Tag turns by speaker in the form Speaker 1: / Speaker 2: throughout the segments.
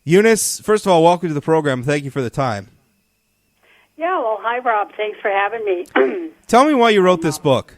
Speaker 1: Eunice, first of all, welcome to the program. Thank you for the time.
Speaker 2: Yeah, well, hi, Rob. Thanks for having me.
Speaker 1: Tell me why you wrote this book.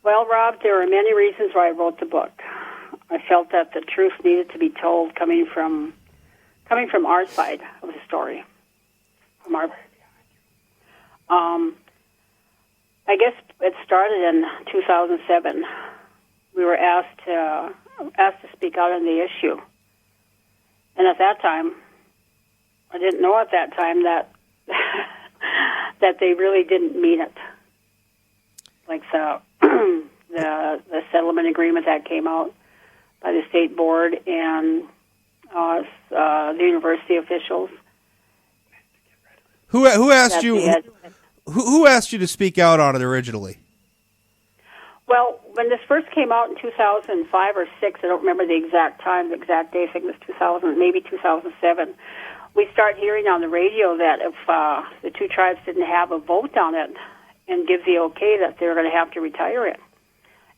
Speaker 2: Well, Rob, there are many reasons why I wrote the book. I felt that the truth needed to be told coming from our side of the story. From our, I guess it started in 2007. We were asked to speak out on the issue, and at that time, I didn't know at that time that that they really didn't mean it. Like the settlement agreement that came out by the state board and the university officials.
Speaker 1: Who asked you? Who asked you to speak out on it originally?
Speaker 2: Well, when this first came out in 2005 or 6, I don't remember the exact time, the exact day. I think it was 2000, maybe 2007. We started hearing on the radio that if the two tribes didn't have a vote on it and give the okay, that they were going to have to retire it.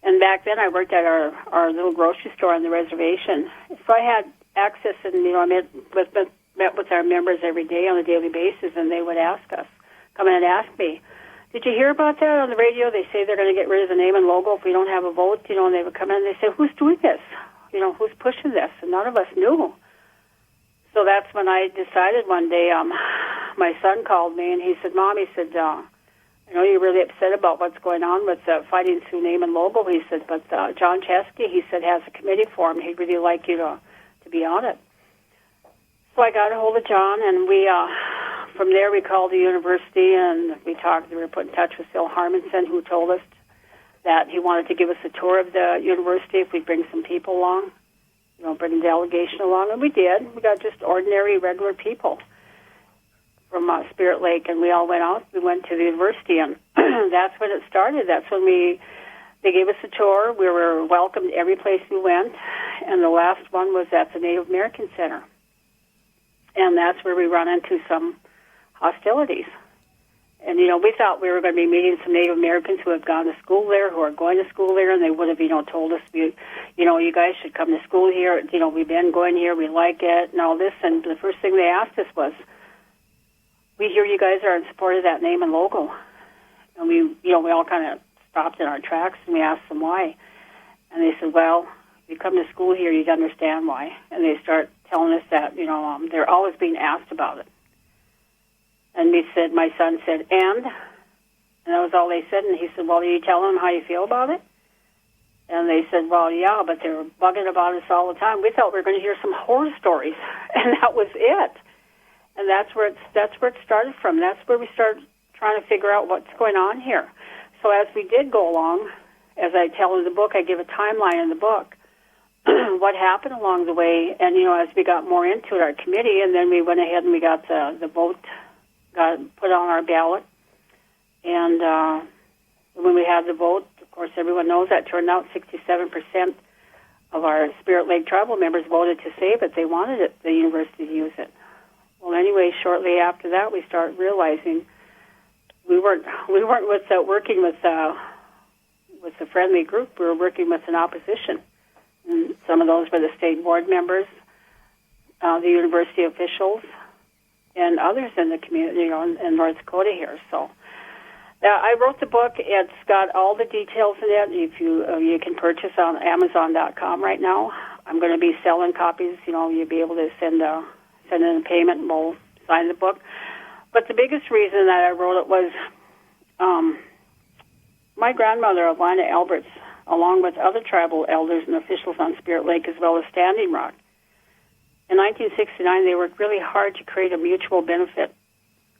Speaker 2: And back then, I worked at our little grocery store on the reservation, so I had access, and I met with our members every day on a daily basis, and they would come in and ask me, "Did you hear about that on the radio? They say they're going to get rid of the name and logo if we don't have a vote." And they would come in and they say, "Who's doing this? Who's pushing this?" And none of us knew. So that's when I decided one day. My son called me and he said, "Mom," he said, "I know you're really upset about what's going on with Fighting Sioux name and logo." He said, "But John Chesky," he said, "has a committee formed. He'd really like you to be on it." So I got a hold of John, and we from there we called the university and we talked. We were put in touch with Phil Harmonson, who told us that he wanted to give us a tour of the university if we'd bring some people along, bring a delegation along, and we did. We got just ordinary, regular people from Spirit Lake, and we all went out. We went to the university, and that's when it started. That's when they gave us a tour. We were welcomed every place we went, and the last one was at the Native American Center. And that's where we run into some hostilities. And, we thought we were going to be meeting some Native Americans who have gone to school there, who are going to school there, and they would have, told us, you guys should come to school here. We've been going here, we like it, and all this. And the first thing they asked us was, "We hear you guys are in support of that name and logo." And we all kind of stopped in our tracks, and we asked them why. And they said, "Well, if you come to school here, you'd understand why." And they start telling us that, they're always being asked about it. And my son said, and that was all they said. And he said, "Well, are you telling them how you feel about it?" And they said, "Well, yeah, but they were bugging about us all the time." We thought we were going to hear some horror stories, and that was it. And that's where it started from. That's where we started trying to figure out what's going on here. So as we did go along, as I tell in the book, I give a timeline in the book, what happened along the way. And, as we got more into it, our committee, and then we went ahead and we got the vote got put on our ballot. And when we had the vote, of course, everyone knows that turned out 67% of our Spirit Lake tribal members voted to save it. They wanted the university to use it. Well, anyway, shortly after that, we started realizing we weren't working with a friendly group. We were working with an opposition. And some of those were the state board members, the university officials, and others in the community, in North Dakota here. So I wrote the book. It's got all the details in it. If you can purchase on Amazon.com right now. I'm going to be selling copies. You'll be able to send in a payment, and we'll sign the book. But the biggest reason that I wrote it was my grandmother, Elvina Alberts, along with other tribal elders and officials on Spirit Lake, as well as Standing Rock. In 1969, they worked really hard to create a mutual benefit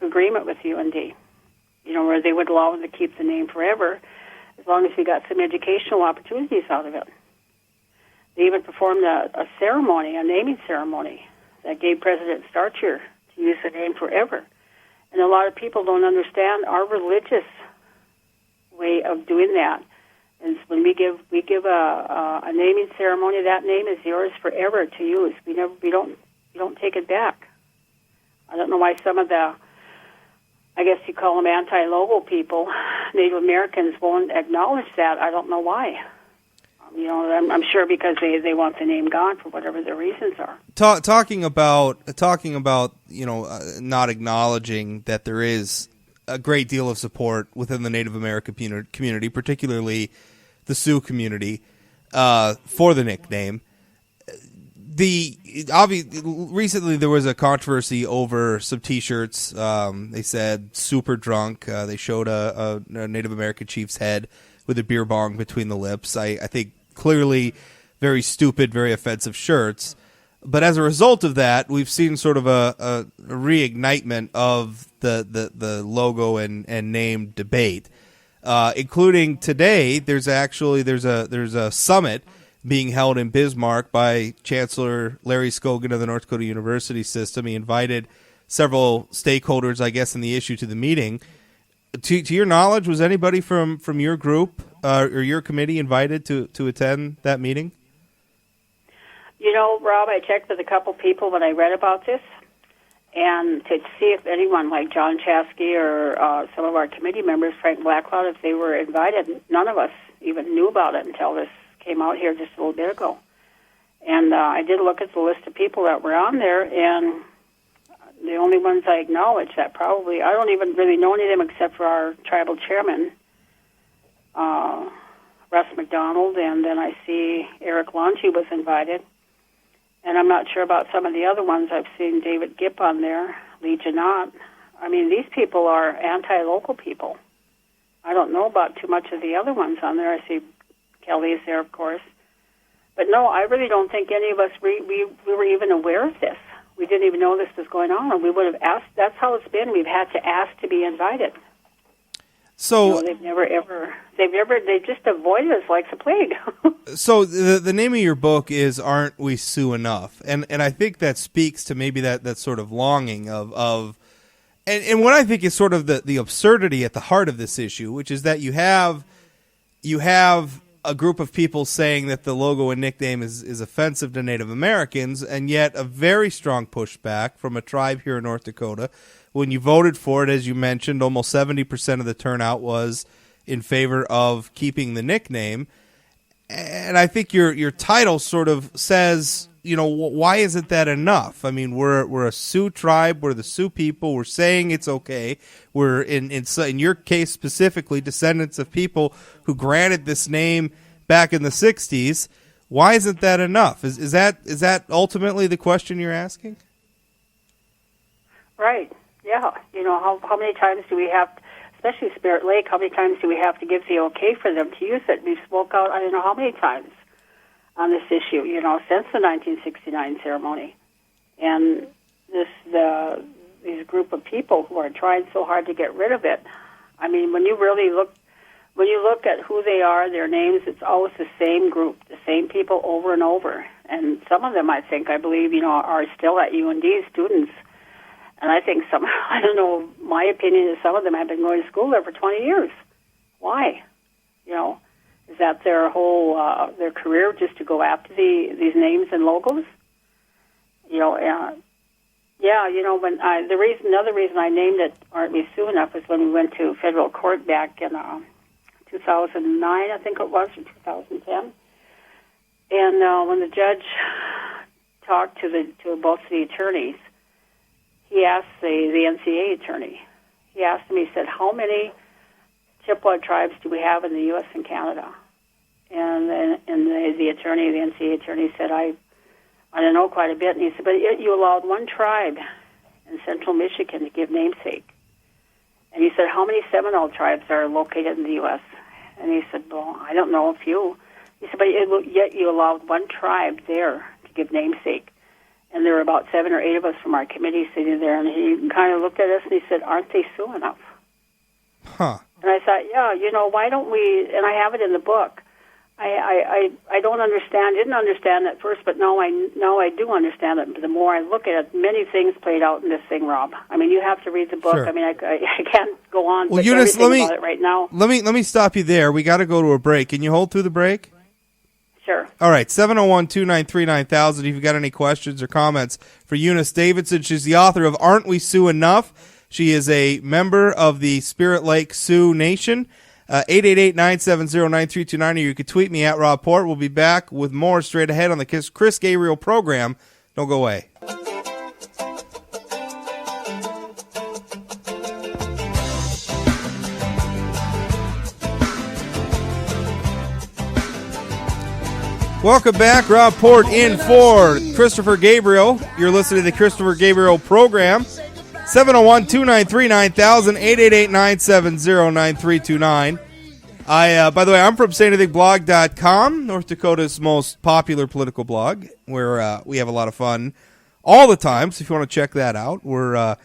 Speaker 2: agreement with UND, where they would allow them to keep the name forever as long as we got some educational opportunities out of it. They even performed a naming ceremony, that gave President Starcher to use the name forever. And a lot of people don't understand our religious way of doing that. And when we give a naming ceremony, that name is yours forever to use. We don't take it back. I don't know why some of the, I guess you call them anti-logo people, Native Americans, won't acknowledge that. I don't know why. I'm sure because they want the name gone for whatever their reasons are.
Speaker 1: Talking about not acknowledging that there is a great deal of support within the Native American community, particularly the Sioux community, for the nickname. Recently there was a controversy over some T-shirts. They said "super drunk." They showed a Native American chief's head with a beer bong between the lips. I think clearly very stupid, very offensive shirts. But as a result of that, we've seen sort of a reignitement of the logo and name debate, including today. There's a summit being held in Bismarck by Chancellor Larry Scogan of the North Dakota University System. He invited several stakeholders, I guess, in the issue to the meeting. To your knowledge, was anybody from your group or your committee invited to attend that meeting?
Speaker 2: Rob, I checked with a couple people when I read about this, and to see if anyone like John Chaskey or some of our committee members, Frank Blackloud, if they were invited. None of us even knew about it until this came out here just a little bit ago. And I did look at the list of people that were on there, and the only ones I acknowledge that probably, I don't even really know any of them except for our tribal chairman, Russ McDonald, and then I see Eric Lonchi was invited. And I'm not sure about some of the other ones. I've seen David Gipp on there, Lee Janot. I mean, these people are anti-local people. I don't know about too much of the other ones on there. I see Kelly's there, of course. But no, I really don't think any of us, we were even aware of this. We didn't even know this was going on, or we would have asked. That's how it's been. We've had to ask to be invited.
Speaker 1: So
Speaker 2: they've just avoided us like the plague.
Speaker 1: So the name of your book is "Aren't We Sioux Enough?" and I think that speaks to maybe that sort of longing of and what I think is sort of the absurdity at the heart of this issue, which is that you have a group of people saying that the logo and nickname is offensive to Native Americans, and yet a very strong pushback from a tribe here in North Dakota. When you voted for it, as you mentioned, almost 70% of the turnout was in favor of keeping the nickname. And I think your title sort of says, why isn't that enough? I mean, we're a Sioux tribe, we're the Sioux people, we're saying it's okay. We're in your case specifically descendants of people who granted this name back in the 60s. Why isn't that enough? Is that ultimately the question you're asking?
Speaker 2: Right. Yeah. How many times do we have, especially Spirit Lake, how many times do we have to give the okay for them to use it? We've spoke out, I don't know how many times on this issue, since the 1969 ceremony. And these group of people who are trying so hard to get rid of it, I mean, when you look at who they are, their names, it's always the same group, the same people over and over. And some of them, I believe, are still at UND students. And I think I don't know, my opinion is some of them have been going to school there for 20 years. Why? Is that their whole, their career just to go after these names and logos? Another reason I named it Aren't We Sioux Enough is when we went to federal court back in 2009, I think it was, or 2010. And when the judge talked to both the attorneys, he asked the NCA attorney, he said, how many Chippewa tribes do we have in the U.S. and Canada? And the attorney, the NCA attorney said, I don't know, quite a bit. And he said, but you allowed one tribe in central Michigan to give namesake. And he said, how many Seminole tribes are located in the U.S.? And he said, well, I don't know, a few. He said, but yet you allowed one tribe there to give namesake. And there were about 7 or 8 of us from our committee sitting there, and he kind of looked at us and he said, aren't they Sioux enough?
Speaker 1: Huh.
Speaker 2: And I thought, why don't we, and I have it in the book, I don't understand, didn't understand at first, but now I do understand it. The more I look at it, many things played out in this thing, Rob. I mean, you have to read the book.
Speaker 1: Sure.
Speaker 2: I mean, I can't go on with
Speaker 1: Eunice,
Speaker 2: everything about it right now.
Speaker 1: Let me stop you there. We got to go to a break. Can you hold through the break?
Speaker 2: Sure.
Speaker 1: All right, 701-293-9000. If you've got any questions or comments for Eunice Davidson, she's the author of Aren't We Sioux Enough? She is a member of the Spirit Lake Sioux Nation. 888-970-9329, or you can tweet me at Rob Port. We'll be back with more straight ahead on the Chris Gabriel program. Don't go away. Welcome back. Rob Port in for Christopher Gabriel. You're listening to the Christopher Gabriel program. 701-293-9000, 888-970-9329. By the way, I'm from StAnythingBlog.com, North Dakota's most popular political blog, where we have a lot of fun all the time. So if you want to check that out, we're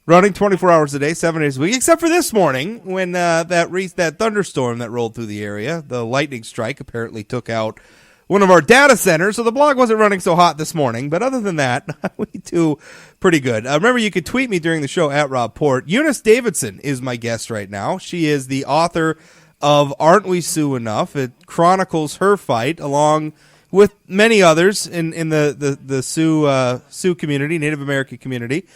Speaker 1: running 24 hours a day, 7 days a week, except for this morning when that thunderstorm that rolled through the area, the lightning strike, apparently took out one of our data centers, so the blog wasn't running so hot this morning. But other than that, we do pretty good. Remember, you could tweet me during the show at Rob Port. Eunice Davidson is my guest right now. She is the author of Aren't We Sioux Enough? It chronicles her fight, along with many others in the Sioux community, Native American community,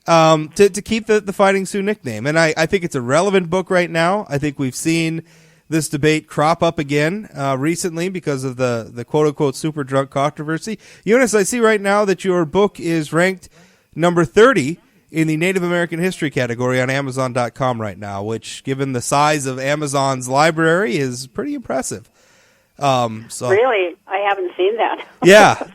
Speaker 1: to keep the Fighting Sioux nickname. And I think it's a relevant book right now. I think we've seen this debate crop up again recently because of the quote-unquote super drunk controversy. Eunice, I see right now that your book is ranked number 30 in the Native American history category on Amazon.com right now, which, given the size of Amazon's library, is pretty impressive.
Speaker 2: Really? I haven't seen that.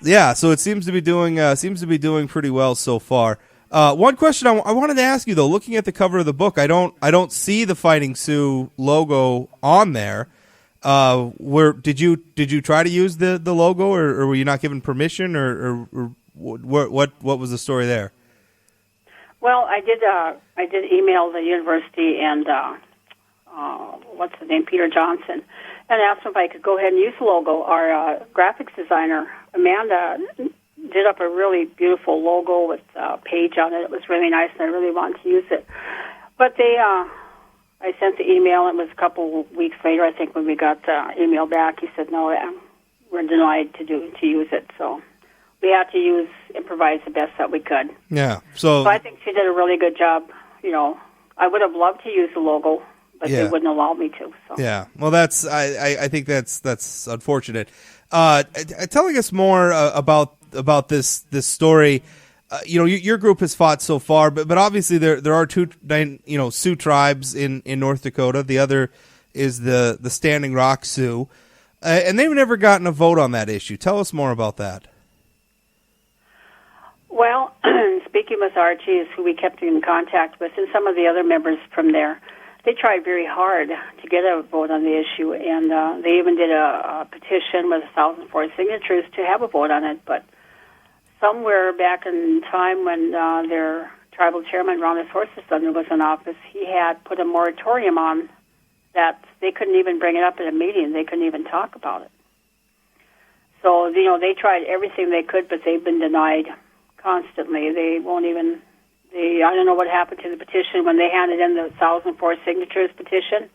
Speaker 1: yeah. So it seems to be doing pretty well so far. One question I wanted to ask you, though, looking at the cover of the book, I don't see the Fighting Sioux logo on there. Did you try to use the logo, or were you not given permission, or what was the story there?
Speaker 2: Well, I did email the university and what's his name, Peter Johnson, and asked him if I could go ahead and use the logo. Our graphics designer, Amanda, did up a really beautiful logo with a page on it. It was really nice, and I really wanted to use it. But I sent the email, and it was a couple weeks later, I think, when we got the email back. He said, no, we're denied to use it. So we had to improvise the best that we could.
Speaker 1: Yeah.
Speaker 2: So I think she did a really good job. You know, I would have loved to use the logo, but they wouldn't allow me to. So. Yeah.
Speaker 1: Well, I think that's unfortunate. Telling us more about this story. Your group has fought so far, but obviously there are two Sioux tribes in North Dakota. The other is the Standing Rock Sioux, and they've never gotten a vote on that issue. Tell us more about that.
Speaker 2: Well, speaking with Archie, who we kept in contact with, and some of the other members from there, they tried very hard to get a vote on the issue, and they even did a petition with 1,004 signatures to have a vote on it. But somewhere back in time when their tribal chairman, Ron Horses-Thunder, was in office, he had put a moratorium on that. They couldn't even bring it up at a meeting. They couldn't even talk about it. So, they tried everything they could, but they've been denied constantly. They won't even... I don't know what happened to the petition when they handed in the 1,004 signatures petition.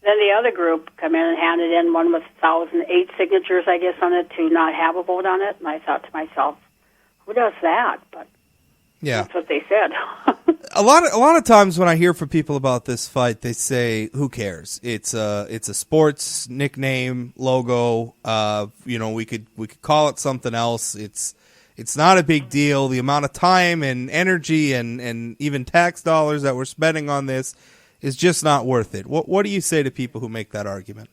Speaker 2: Then the other group come in and handed in one with 1,008 signatures, I guess, on it to not have a vote on it. And I thought to myself, who does that? But that's what they said.
Speaker 1: A lot of times when I hear from people about this fight, they say, "Who cares? It's a sports nickname, logo. We could call it something else. It's not a big deal. The amount of time and energy and even tax dollars that we're spending on this is just not worth it." What do you say to people who make that argument?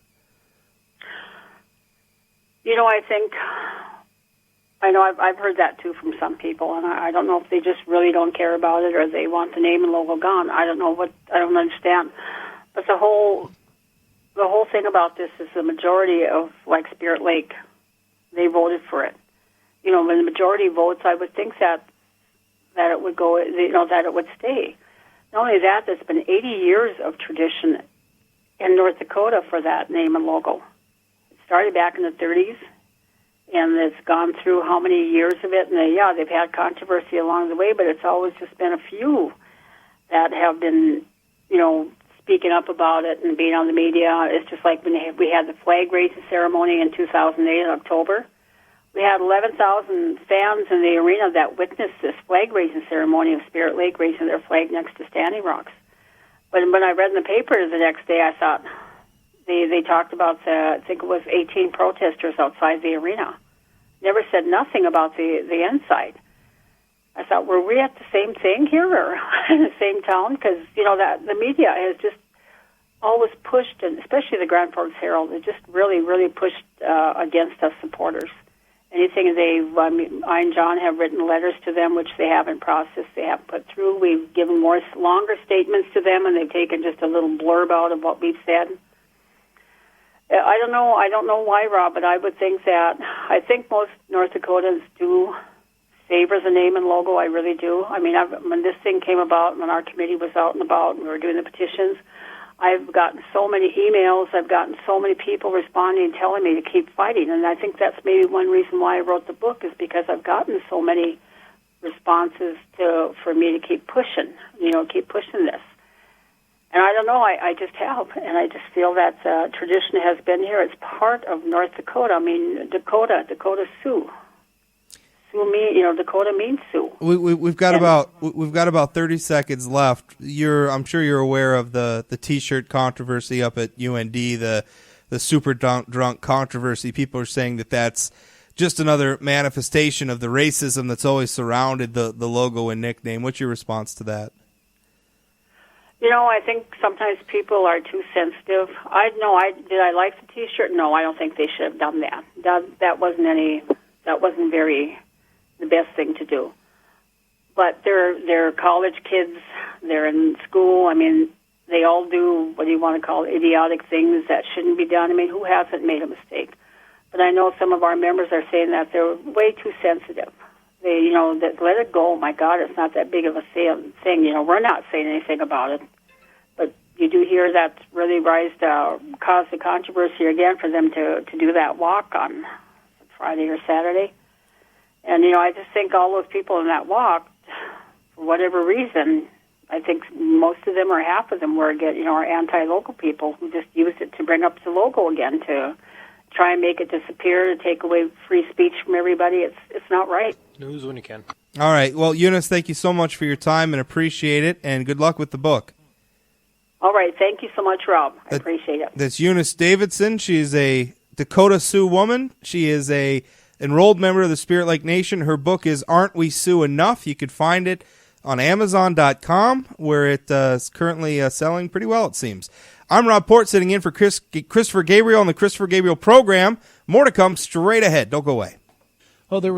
Speaker 2: I know I've heard that too from some people, and I don't know if they just really don't care about it or they want the name and logo gone. I don't understand. But the whole thing about this is the majority of Spirit Lake, they voted for it. When the majority votes, I would think that it would go, that it would stay. Not only that, there's been 80 years of tradition in North Dakota for that name and logo. It started back in the 30s, and it's gone through how many years of it. And they've had controversy along the way, but it's always just been a few that have been, speaking up about it and being on the media. It's just like when we had the flag raising ceremony in 2008 in October. We had 11,000 fans in the arena that witnessed this flag-raising ceremony of Spirit Lake raising their flag next to Standing Rocks. But when I read in the paper the next day, I thought they talked about I think it was 18 protesters outside the arena. Never said nothing about the inside. I thought, were we at the same thing here or in the same town? Because, that the media has just always pushed, and especially the Grand Forks Herald, it just really, really pushed against us supporters. Anything I and John have written letters to them, which they haven't processed, they haven't put through. We've given longer statements to them, and they've taken just a little blurb out of what we've said. I don't know why, Rob, but I would think that most North Dakotans do favor the name and logo. I really do. I mean, when this thing came about, when our committee was out and about, and we were doing the petitions, I've gotten so many emails. I've gotten so many people responding, telling me to keep fighting, and I think that's maybe one reason why I wrote the book is because I've gotten so many responses for me to keep pushing. Keep pushing this. And I don't know, I just have, and I just feel that tradition has been here. It's part of North Dakota. I mean, Dakota Sioux. Dakota means Sioux.
Speaker 1: We've got about 30 seconds left. I'm sure you're aware of the T-shirt controversy up at UND, the super drunk controversy. People are saying that's just another manifestation of the racism that's always surrounded the logo and nickname. What's your response to that?
Speaker 2: I think sometimes people are too sensitive. Did I like the T-shirt? No, I don't think they should have done that. That wasn't very the best thing to do. But they're college kids. They're in school. I mean, they all do what do you want to call idiotic things that shouldn't be done. I mean, who hasn't made a mistake? But I know some of our members are saying that they're way too sensitive. They, that let it go. My God, it's not that big of a thing. We're not saying anything about it. But you do hear that really caused the controversy again for them to do that walk on Friday or Saturday. And, I just think all those people in that walk, for whatever reason, I think most of them or half of them are anti-local people who just used it to bring up the logo again, to try and make it disappear, to take away free speech from everybody. It's not right.
Speaker 3: News when you can.
Speaker 1: All right. Well, Eunice, thank you so much for your time and appreciate it, and good luck with the book.
Speaker 2: All right. Thank you so much, Rob. I appreciate it.
Speaker 1: That's Eunice Davidson. She's a Dakota Sioux woman. She is a enrolled member of the Spirit Lake Nation. Her book is Aren't We Sioux Enough? You could find it on Amazon.com, where it is currently selling pretty well, it seems. I'm Rob Port, sitting in for Christopher Gabriel on the Christopher Gabriel program. More to come straight ahead. Don't go away.
Speaker 3: Well, there